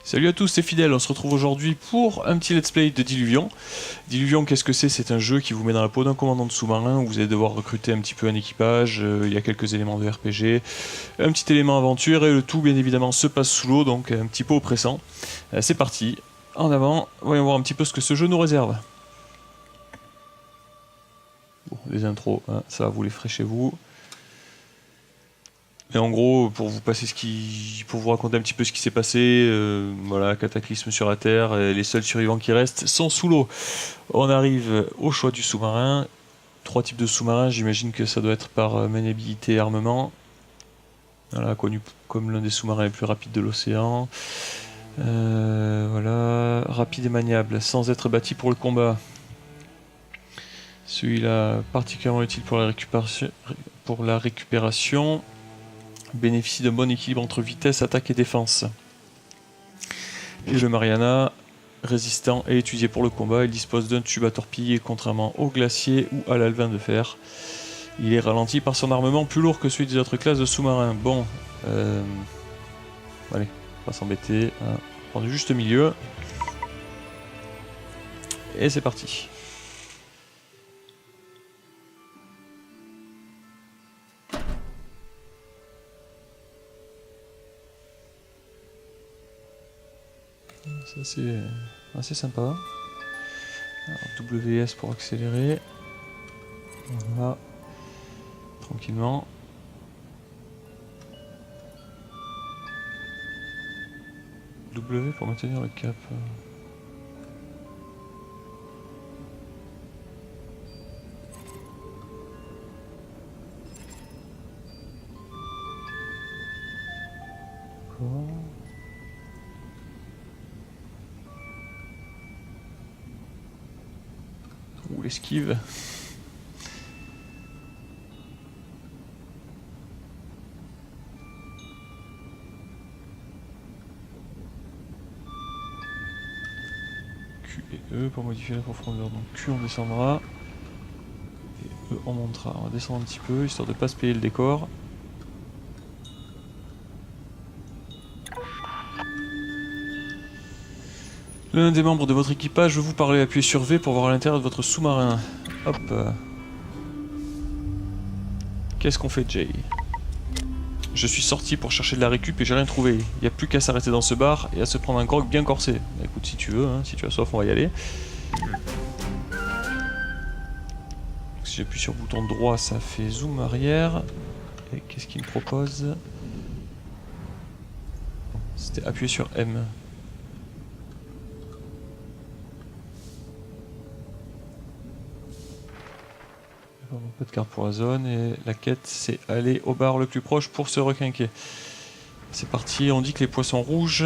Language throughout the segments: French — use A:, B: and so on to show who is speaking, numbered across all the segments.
A: Salut à tous, c'est Fidèle, on se retrouve aujourd'hui pour un petit let's play de Diluvion. Diluvion, qu'est-ce que c'est? C'est un jeu qui vous met dans la peau d'un commandant de sous-marin où vous allez devoir recruter un petit peu un équipage, il y a quelques éléments de RPG, un petit élément aventure et le tout bien évidemment se passe sous l'eau, donc un petit peu oppressant. C'est parti, en avant, voyons voir un petit peu ce que ce jeu nous réserve. Bon, les intros, hein, ça vous les ferez chez vous. Et en gros, pour vous passer pour vous raconter un petit peu ce qui s'est passé, voilà, cataclysme sur la Terre, et les seuls survivants qui restent sont sous l'eau. On arrive au choix du sous-marin. 3 types de sous-marins, j'imagine que ça doit être par maniabilité et armement. Voilà, connu comme l'un des sous-marins les plus rapides de l'océan. Voilà, rapide et maniable, sans être bâti pour le combat. Celui-là, particulièrement utile pour la récupération. Bénéficie d'un bon équilibre entre vitesse, attaque et défense. Et le Mariana, résistant et étudié pour le combat, il dispose d'un tube à torpille, contrairement au glacier ou à l'alvin de fer. Il est ralenti par son armement plus lourd que celui des autres classes de sous-marins. Bon, allez, on va s'embêter, hein. Prendre juste milieu. Et c'est parti. Ça c'est assez sympa. Alors, WS pour accélérer. Voilà. Tranquillement. W pour maintenir le cap. D'accord. Ou l'esquive. Q et E pour modifier la profondeur. Donc Q on descendra. Et E on montera. On va descendre un petit peu histoire de ne pas se payer le décor. L'un des membres de votre équipage veut vous parler, appuyez sur V pour voir à l'intérieur de votre sous-marin. Hop. Qu'est-ce qu'on fait, Jay? Je suis sorti pour chercher de la récup et j'ai rien trouvé. Il n'y a plus qu'à s'arrêter dans ce bar et à se prendre un grog bien corsé. Bah, écoute, si tu veux, hein, si tu as soif, on va y aller. Si j'appuie sur le bouton droit, ça fait zoom arrière. Et qu'est-ce qu'il me propose? C'était appuyer sur M. Pas de carte pour la zone et la quête c'est aller au bar le plus proche pour se requinquer. C'est parti, on dit que les poissons rouges...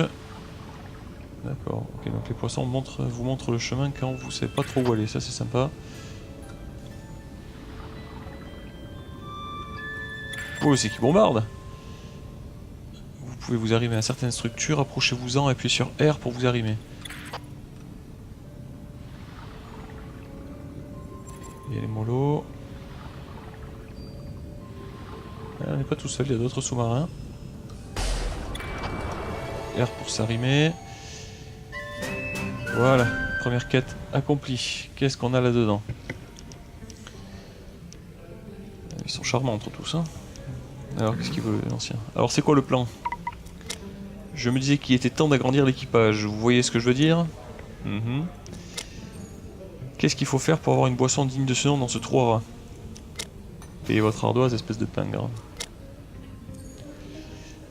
A: D'accord, ok, donc les poissons vous montrent le chemin quand vous savez pas trop où aller, ça c'est sympa. Oh, c'est qui bombarde. Vous pouvez vous arrimer à certaines structures, approchez-vous-en et appuyez sur R pour vous arrimer. Il y a les molos. On n'est pas tout seul, il y a d'autres sous-marins. R pour s'arrimer. Voilà, première quête accomplie. Qu'est-ce qu'on a là-dedans? Ils sont charmants entre tous, hein. Alors, qu'est-ce qu'il veut l'ancien? Alors, c'est quoi le plan? Je me disais qu'il était temps d'agrandir l'équipage. Vous voyez ce que je veux dire? Qu'est-ce qu'il faut faire pour avoir une boisson digne de ce nom dans ce trou à rats? Payez votre ardoise, espèce de pingre.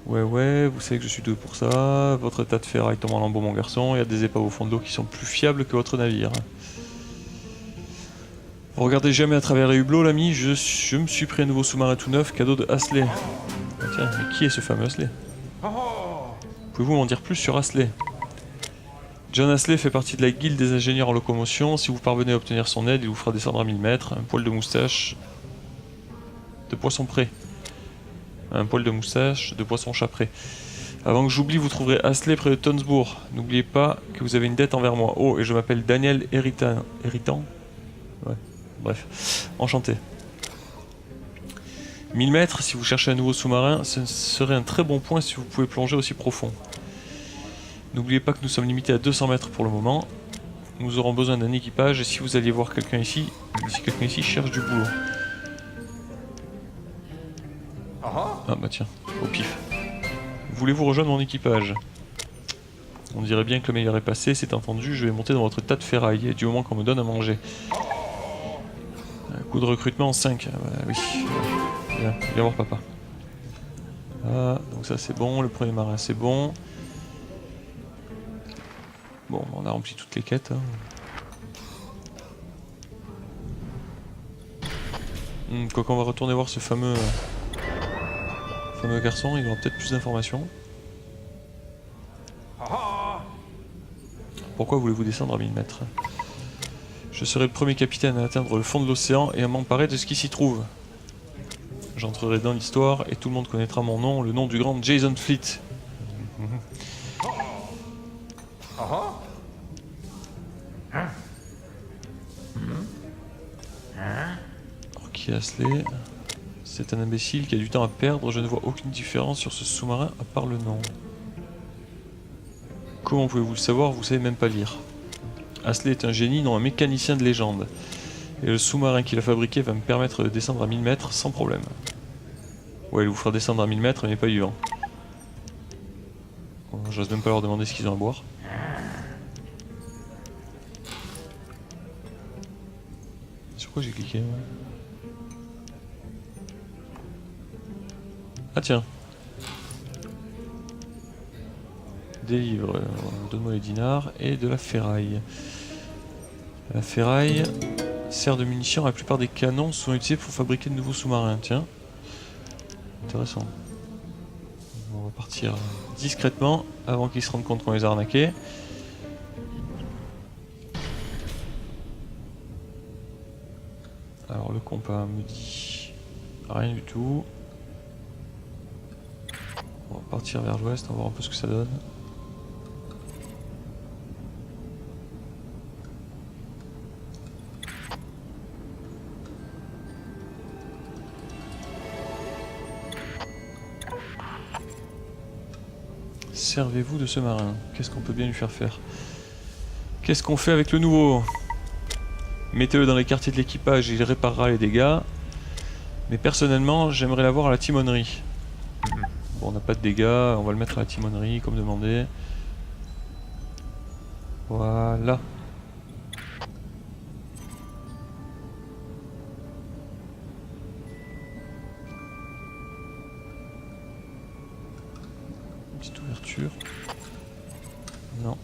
A: Ouais, vous savez que je suis doué pour ça. Votre tas de ferraille tombe en lambeaux, mon garçon. Il y a des épaves au fond de l'eau qui sont plus fiables que votre navire. Vous regardez jamais à travers les hublots, l'ami. Je me suis pris un nouveau sous-marin tout neuf, cadeau de Hasley. Ah, tiens, mais qui est ce fameux Hasley? Pouvez-vous m'en dire plus sur Hasley? John Hasley fait partie de la guilde des ingénieurs en locomotion. Si vous parvenez à obtenir son aide, il vous fera descendre à 1000 mètres. Un poil de moustache de poisson prêt. Un poil de moustache de poisson chapré. Avant que j'oublie, vous trouverez Hasley près de Tonsbourg. N'oubliez pas que vous avez une dette envers moi. Oh, et je m'appelle Daniel Héritant. Ouais, bref. Enchanté. 1000 mètres, si vous cherchez un nouveau sous-marin, ce serait un très bon point si vous pouvez plonger aussi profond. N'oubliez pas que nous sommes limités à 200 mètres pour le moment. Nous aurons besoin d'un équipage et si vous alliez voir quelqu'un ici, si quelqu'un ici cherche du boulot. Ah bah tiens, au pif. Voulez-vous rejoindre mon équipage? On dirait bien que le meilleur est passé, c'est entendu, je vais monter dans votre tas de ferraille, du moment qu'on me donne à manger. Un coup de recrutement en 5, ah bah oui. Viens voir papa. Ah, donc ça c'est bon, le premier marin c'est bon. Bon, on a rempli toutes les quêtes. Hein. Quoi qu'on va retourner voir ce fameux garçon, il aura peut-être plus d'informations. Pourquoi voulez-vous descendre à 1000 mètres? Je serai le premier capitaine à atteindre le fond de l'océan et à m'emparer de ce qui s'y trouve. J'entrerai dans l'histoire et tout le monde connaîtra mon nom, le nom du grand Jason Fleet. Ok, Asley. C'est un imbécile qui a du temps à perdre, je ne vois aucune différence sur ce sous-marin à part le nom. Comment pouvez-vous le savoir? Vous savez même pas lire. Asley est un génie, non un mécanicien de légende. Et le sous-marin qu'il a fabriqué va me permettre de descendre à 1000 mètres sans problème. Ouais, il vous fera descendre à 1000 mètres, mais pas du vent. Bon, j'ose même pas leur demander ce qu'ils ont à boire. Sur quoi j'ai cliqué? Ah tiens. Délivre, donne-moi les dinars et de la ferraille. La ferraille sert de munitions, la plupart des canons sont utilisés pour fabriquer de nouveaux sous-marins, tiens. Intéressant. On va partir discrètement avant qu'ils se rendent compte qu'on les a arnaqués. Alors le compas me dit rien du tout. On va partir vers l'ouest, on va voir un peu ce que ça donne. Servez-vous de ce marin. Qu'est-ce qu'on peut bien lui faire faire? Qu'est-ce qu'on fait avec le nouveau? Mettez-le dans les quartiers de l'équipage et il réparera les dégâts. Mais personnellement, j'aimerais l'avoir à la timonerie. Bon, on n'a pas de dégâts, on va le mettre à la timonerie, comme demandé. Voilà. Une petite ouverture. Non.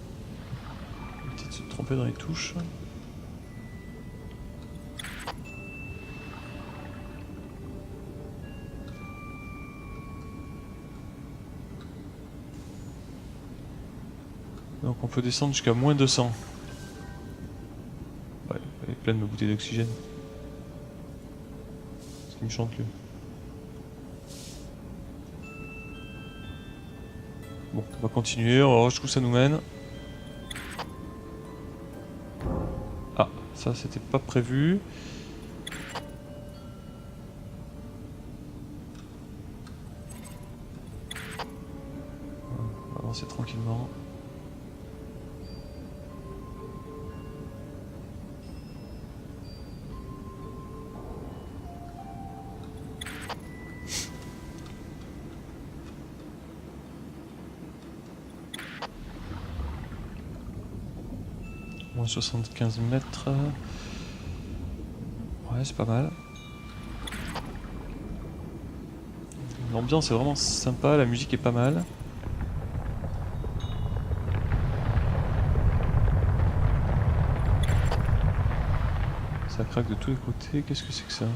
A: Peut-être se tromper dans les touches. Donc on peut descendre jusqu'à moins 200. Ouais, elle est pleine de bouteilles d'oxygène. Ce qui me chante lui. Bon, on va continuer, on va voir jusqu'où ça nous mène. Ah, ça c'était pas prévu. On va avancer tranquillement. Moins 75 mètres. Ouais, c'est pas mal. L'ambiance est vraiment sympa, la musique est pas mal. Ça craque de tous les côtés, qu'est-ce que c'est que ça?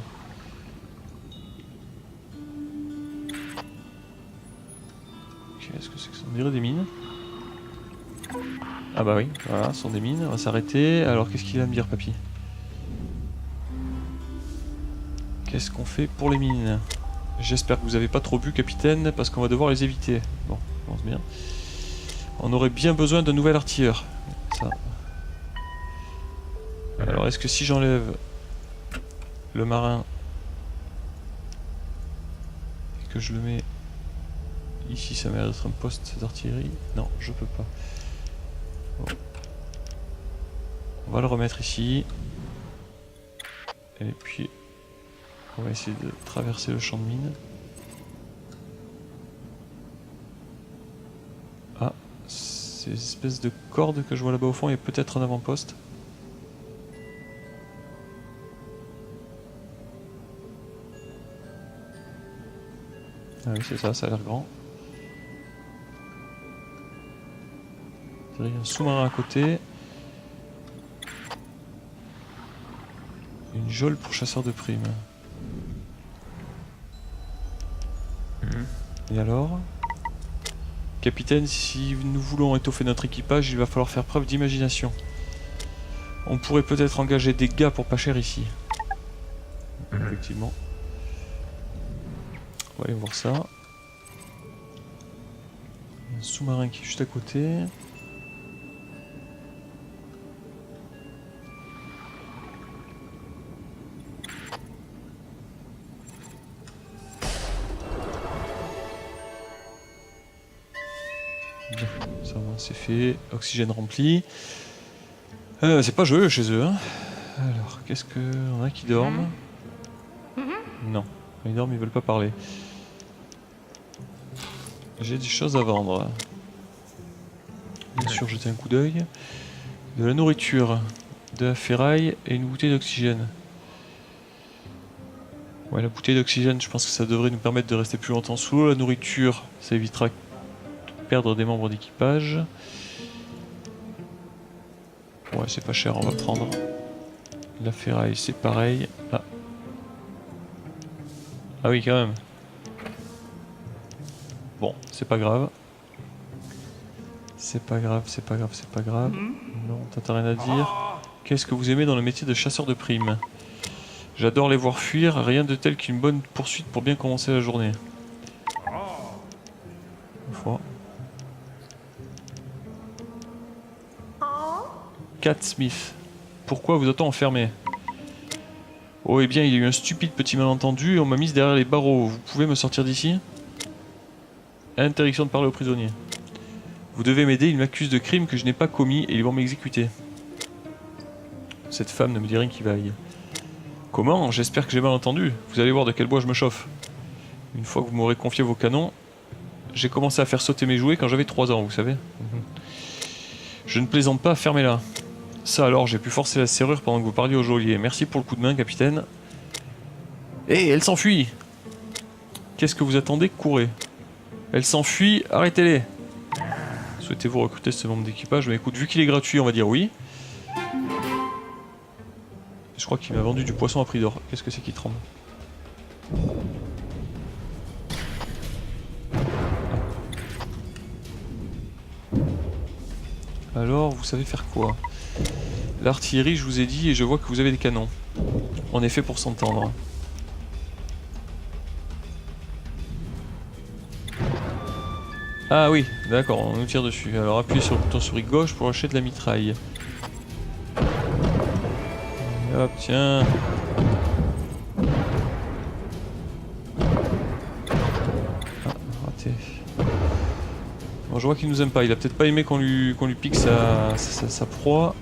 A: Qu'est-ce que c'est que ça? On dirait des mines. Ah bah oui, voilà, ce sont des mines, on va s'arrêter. Alors qu'est-ce qu'il va me dire, papy? Qu'est-ce qu'on fait pour les mines? J'espère que vous avez pas trop bu, capitaine, parce qu'on va devoir les éviter. Bon, je pense bien. On aurait bien besoin d'un nouvel artilleur. Ça. Alors est-ce que si j'enlève le marin et que je le mets ici, ça m'a l'air d'être un poste d'artillerie? Non, je peux pas. On va le remettre ici. Et puis on va essayer de traverser le champ de mine. Ah, ces espèces de cordes que je vois là-bas au fond, il y a peut-être un avant-poste. Ah oui, c'est ça, ça a l'air grand. Il y a un sous-marin à côté. Une geôle pour chasseurs de primes. Et alors? Capitaine, si nous voulons étoffer notre équipage, il va falloir faire preuve d'imagination. On pourrait peut-être engager des gars pour pas cher ici. Effectivement. On va aller voir ça. Il y a un sous-marin qui est juste à côté. Bien, ça va, c'est fait. Oxygène rempli. C'est pas joyeux chez eux, hein. Alors, qu'est-ce que... On a qui dorment? Non, ils dorment, ils veulent pas parler. J'ai des choses à vendre. Bien sûr, jeter un coup d'œil. De la nourriture, de la ferraille et une bouteille d'oxygène. Ouais, la bouteille d'oxygène, je pense que ça devrait nous permettre de rester plus longtemps sous l'eau. La nourriture, ça évitera de perdre des membres d'équipage. Ouais, c'est pas cher, on va prendre. La ferraille, c'est pareil. Ah. Ah oui, quand même. Bon, c'est pas grave. C'est pas grave, c'est pas grave, c'est pas grave. Non, t'as rien à dire. Qu'est-ce que vous aimez dans le métier de chasseur de primes? J'adore les voir fuir, rien de tel qu'une bonne poursuite pour bien commencer la journée. Une fois. Cat Smith. Pourquoi vous a-t-on enfermé? Oh, eh bien, il y a eu un stupide petit malentendu et on m'a mise derrière les barreaux. Vous pouvez me sortir d'ici? Interdiction de parler aux prisonniers. Vous devez m'aider, ils m'accusent de crimes que je n'ai pas commis et ils vont m'exécuter. Cette femme ne me dit rien qui vaille. Comment? J'espère que j'ai mal entendu. Vous allez voir de quel bois je me chauffe. Une fois que vous m'aurez confié vos canons, j'ai commencé à faire sauter mes jouets quand j'avais 3 ans, vous savez. Je ne plaisante pas, fermez-la. Ça alors, j'ai pu forcer la serrure pendant que vous parliez au geôlier. Merci pour le coup de main, capitaine. Hé, elle s'enfuit! Qu'est-ce que vous attendez? Courez. Elle s'enfuit, arrêtez-les! Souhaitez-vous recruter ce membre d'équipage? Mais écoute, vu qu'il est gratuit, on va dire oui. Je crois qu'il m'a vendu du poisson à prix d'or. Qu'est-ce que c'est qui tremble? Alors, vous savez faire quoi? L'artillerie, je vous ai dit, et je vois que vous avez des canons. On est fait pour s'entendre. Ah oui, d'accord, on nous tire dessus. Alors appuyez sur le bouton souris gauche pour lâcher de la mitraille. Et hop, tiens. Ah, raté. Bon, je vois qu'il nous aime pas. Il a peut-être pas aimé qu'on lui pique sa proie.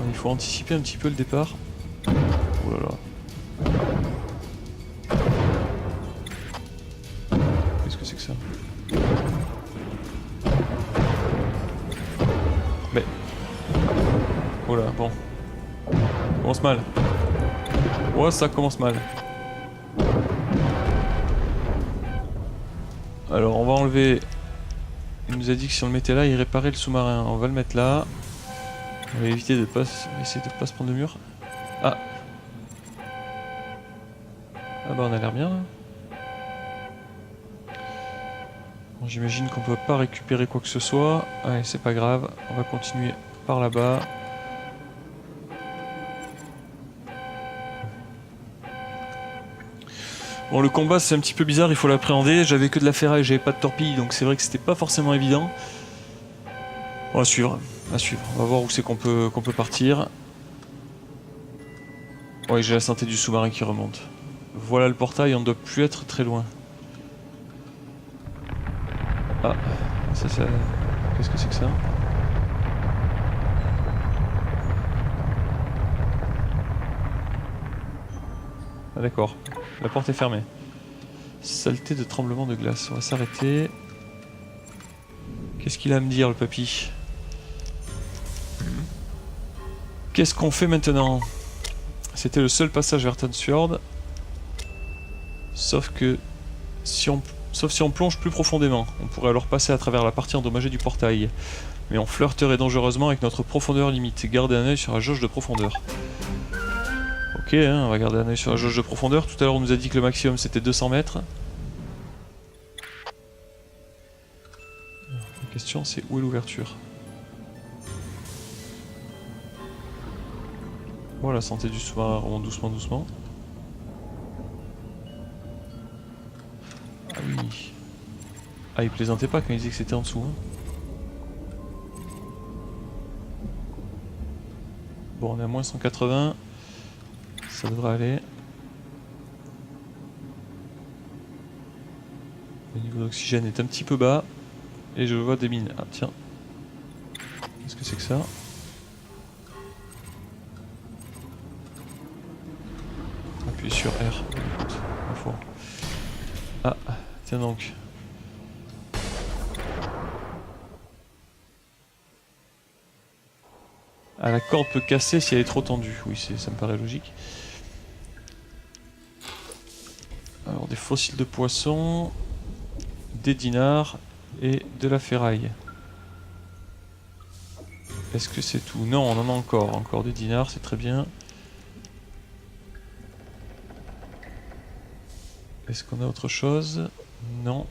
A: Il faut anticiper un petit peu le départ. Oh là là. Qu'est-ce que c'est que ça? Mais... Oh là, bon. Ça commence mal. Oh, ça commence mal. Alors, on va enlever... Il nous a dit que si on le mettait là, il réparait le sous-marin. On va le mettre là. On va éviter de pas... essayer de pas se prendre le mur. Ah. Ah bah on a l'air bien là. Bon, j'imagine qu'on peut pas récupérer quoi que ce soit. Ouais, c'est pas grave. On va continuer par là-bas. Bon, le combat c'est un petit peu bizarre, il faut l'appréhender. J'avais que de la ferraille, j'avais pas de torpille, donc c'est vrai que c'était pas forcément évident. On va suivre, à suivre. On va voir où c'est qu'on peut partir. Ouais, j'ai la santé du sous-marin qui remonte. Voilà le portail, on ne doit plus être très loin. Ah, ça... Qu'est-ce que c'est que ça? Ah d'accord, la porte est fermée. Saleté de tremblement de glace, on va s'arrêter. Qu'est-ce qu'il a à me dire le papy? Qu'est-ce qu'on fait maintenant? C'était le seul passage vers Tansfjord. Sauf si on plonge plus profondément, on pourrait alors passer à travers la partie endommagée du portail. Mais on flirterait dangereusement avec notre profondeur limite. Gardez un œil sur la jauge de profondeur. Ok, hein, on va garder un œil sur la jauge de profondeur. Tout à l'heure on nous a dit que le maximum c'était 200 mètres. La question c'est où est l'ouverture? Voilà, la santé du sous-marin remonte doucement doucement. Ah oui. Ah, il plaisantait pas quand il disait que c'était en dessous. Hein. Bon, on est à moins 180. Ça devrait aller. Le niveau d'oxygène est un petit peu bas. Et je vois des mines. Ah tiens. Qu'est-ce que c'est que ça? Appuyez sur R. Info. Ah, tiens donc. Ah, la corde peut casser si elle est trop tendue. Oui, ça me paraît logique. Alors, des fossiles de poissons, des dinars et de la ferraille. Est-ce que c'est tout? Non, on en a encore. Encore des dinars, c'est très bien. Est-ce qu'on a autre chose? Non.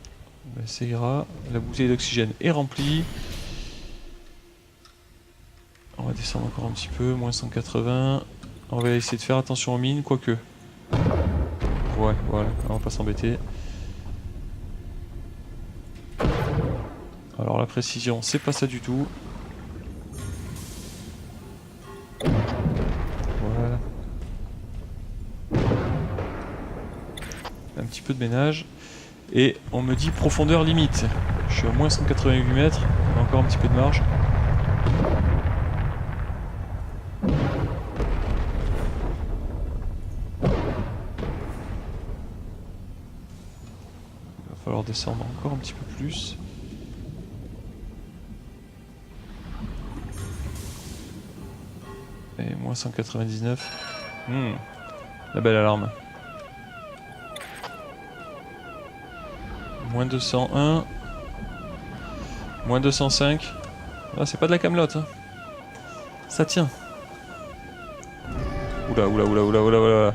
A: Ben, ça ira. La bouteille d'oxygène est remplie. On va descendre encore un petit peu, moins 180. On va essayer de faire attention aux mines, quoique. Ouais, voilà, on va pas s'embêter. Alors la précision, c'est pas ça du tout. Voilà. Un petit peu de ménage. Et on me dit profondeur limite. Je suis à moins 188 mètres, on a encore un petit peu de marge. Il va falloir descendre encore un petit peu plus. Et moins 199. La belle alarme. Moins 201. Moins 205. Ah, c'est pas de la camelote. Hein. Ça tient. Oula, oula, oula, oula, oula, oula.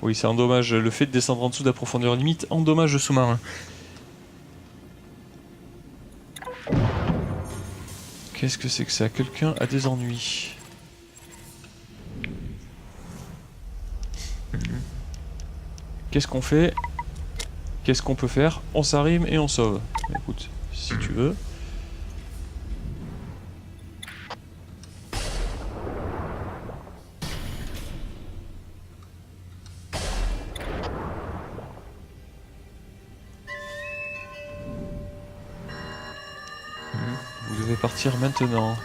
A: Oui, ça endommage. Le fait de descendre en dessous de la profondeur limite endommage le sous-marin. Qu'est-ce que c'est que ça? Quelqu'un a des ennuis. Qu'est-ce qu'on fait? Qu'est-ce qu'on peut faire? On s'arrime et on sauve. Écoute, si tu veux. Vous devez partir maintenant.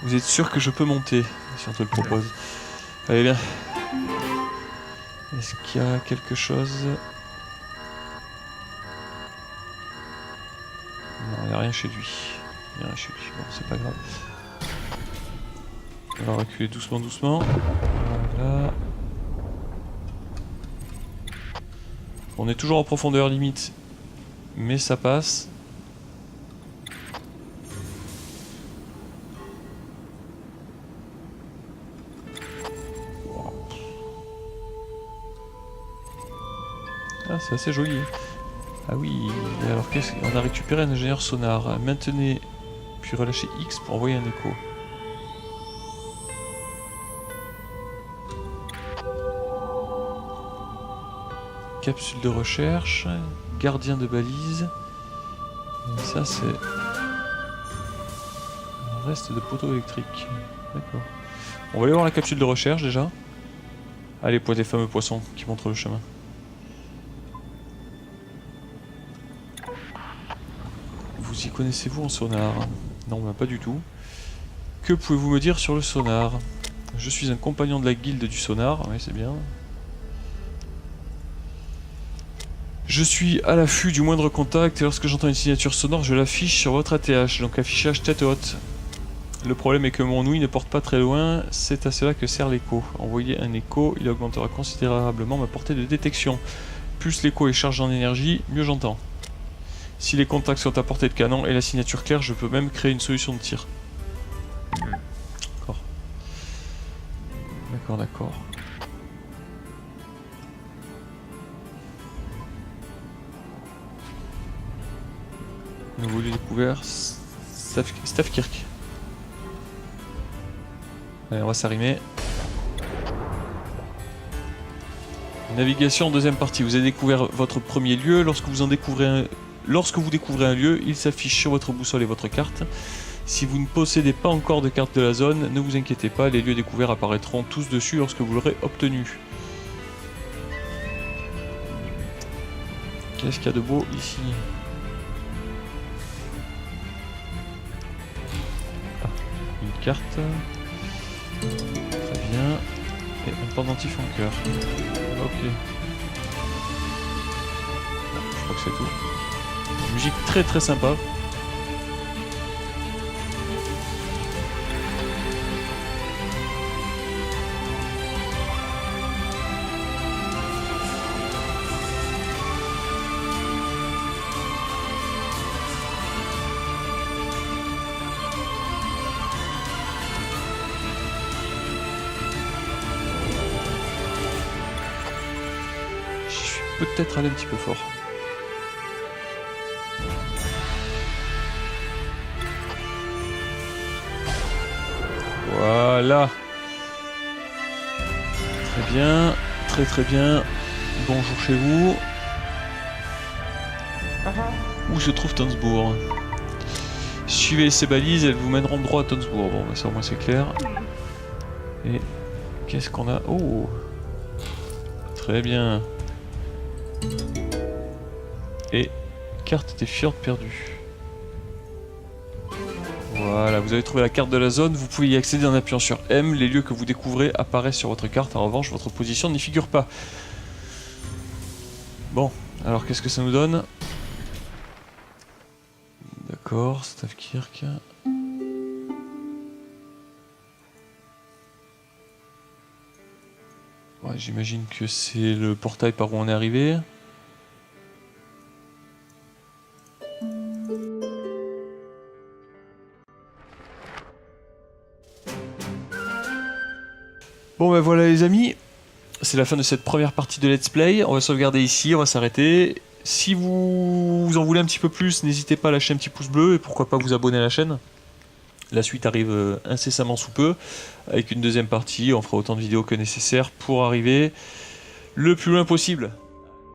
A: Vous êtes sûr que je peux monter, si on te le propose. Allez, viens. Est-ce qu'il y a quelque chose? Non, il n'y a rien chez lui. Il n'y a rien chez lui. Bon, c'est pas grave. On va reculer doucement, doucement. Voilà. On est toujours en profondeur limite, mais ça passe. Ah, c'est assez joli. Ah oui, et alors qu'est-ce qu'on a récupéré un ingénieur sonar. Maintenez puis relâchez X pour envoyer un écho. Capsule de recherche, gardien de balise. Et ça c'est un reste de poteau électrique. D'accord. On va aller voir la capsule de recherche déjà. Allez, pour les fameux poissons qui montrent le chemin. Vous y connaissez-vous en sonar? Non, bah, pas du tout. Que pouvez-vous me dire sur le sonar? Je suis un compagnon de la guilde du sonar, oui c'est bien. Je suis à l'affût du moindre contact et lorsque j'entends une signature sonore, je l'affiche sur votre ATH, donc affichage tête haute. Le problème est que mon ouïe ne porte pas très loin, c'est à cela que sert l'écho. Envoyer un écho, il augmentera considérablement ma portée de détection. Plus l'écho est chargé en énergie, mieux j'entends. Si les contacts sont à portée de canon et la signature claire, je peux même créer une solution de tir. D'accord. D'accord, d'accord. Nouveau lieu découvert, Stavkirk. Allez, on va s'arrimer. Navigation, deuxième partie. Vous avez découvert votre premier lieu. Lorsque vous découvrez un lieu, il s'affiche sur votre boussole et votre carte. Si vous ne possédez pas encore de carte de la zone, ne vous inquiétez pas, les lieux découverts apparaîtront tous dessus lorsque vous l'aurez obtenu. Qu'est-ce qu'il y a de beau ici? Ah, une carte. Très bien. Et un pendentif en cœur. Ok. Je crois que c'est tout. Musique très très sympa. Je suis peut-être allé un petit peu fort. Voilà. Très bien, très très bien. Bonjour chez vous. Où se trouve Tonsbourg? Suivez ces balises, elles vous mèneront droit à Tonsbourg. Bon, bah ça au moins c'est clair. Et qu'est-ce qu'on a? Oh, très bien. Et carte des fjords perdus. Voilà, vous avez trouvé la carte de la zone, vous pouvez y accéder en appuyant sur M. Les lieux que vous découvrez apparaissent sur votre carte, en revanche votre position n'y figure pas. Bon, alors qu'est-ce que ça nous donne? D'accord, Stavkirk. Ouais, j'imagine que c'est le portail par où on est arrivé. Bon ben voilà les amis, c'est la fin de cette première partie de Let's Play. On va sauvegarder ici, on va s'arrêter. Si vous en voulez un petit peu plus, n'hésitez pas à lâcher un petit pouce bleu et pourquoi pas vous abonner à la chaîne. La suite arrive incessamment sous peu, avec une deuxième partie, on fera autant de vidéos que nécessaire pour arriver le plus loin possible.